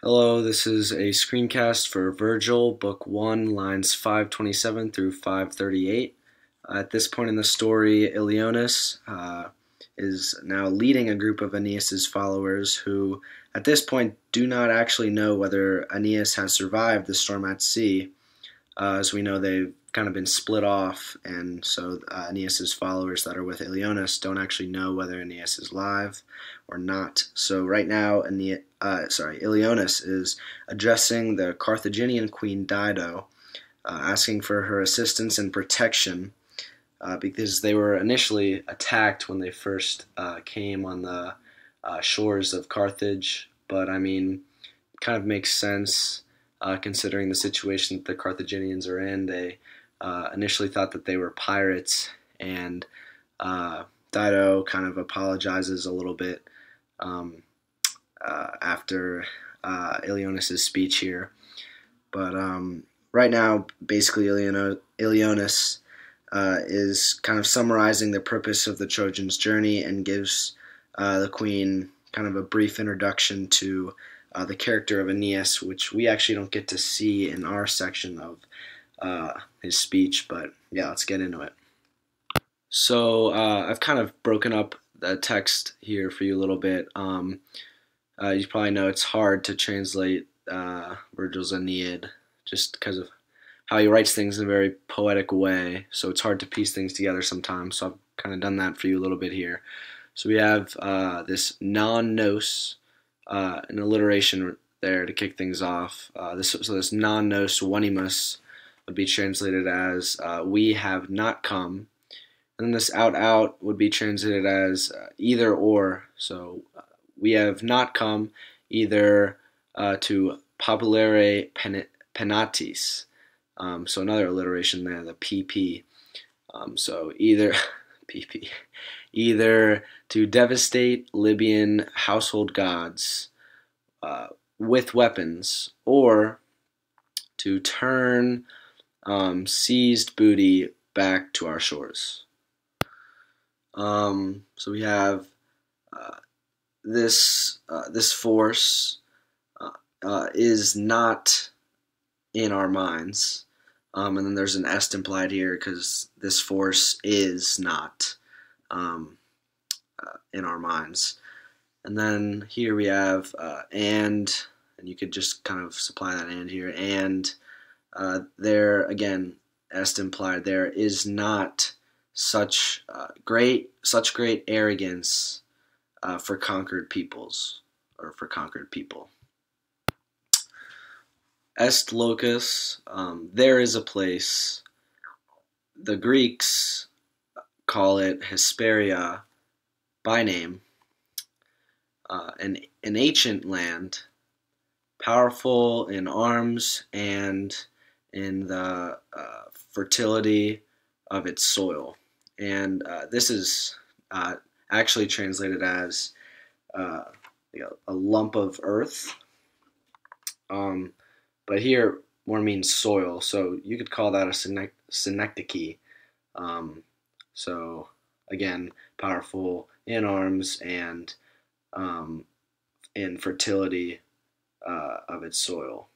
Hello, this is a screencast for Virgil, Book 1, lines 527 through 538. At this point in the story, Ilionis is now leading a group of Aeneas's followers who, at this point, do not actually know whether Aeneas has survived the storm at sea. As we know, they've kind of been split off, and so Aeneas's followers that are with Ilionis don't actually know whether Aeneas is alive or not. So right now, Ilionis is addressing the Carthaginian queen Dido, asking for her assistance and protection because they were initially attacked when they first came on the shores of Carthage. But I mean, it kind of makes sense considering the situation that the Carthaginians are in. They initially thought that they were pirates, and Dido kind of apologizes a little bit after Ilionis' speech here. But right now, basically, Ilionis is kind of summarizing the purpose of the Trojans' journey and gives the queen kind of a brief introduction to the character of Aeneas, which we actually don't get to see in our section of his speech. But yeah, let's get into it. So I've kind of broken up the text here for you a little bit. You probably know it's hard to translate Virgil's Aeneid just because of how he writes things in a very poetic way. So it's hard to piece things together sometimes. So I've kind of done that for you a little bit here. So we have this non-nos, an alliteration there to kick things off. This non-nos venimus would be translated as we have not come. And then this out would be translated as either or. So we have not come either to populare penatis. So another alliteration there, the PP. So either PP, either to devastate Libyan household gods with weapons, or to turn seized booty back to our shores. So we have this force is not in our minds, and then there's an est implied here because this force is not in our minds. And then here we have and you could just kind of supply that and here, and there again, est implied, there is not such great arrogance for conquered peoples, or for conquered people. Est locus, there is a place. The Greeks call it Hesperia by name, an ancient land, powerful in arms and in the fertility of its soil. And this is actually translated as a lump of earth. But here more means soil, so you could call that a synecdoche. So again, powerful in arms and in fertility of its soil.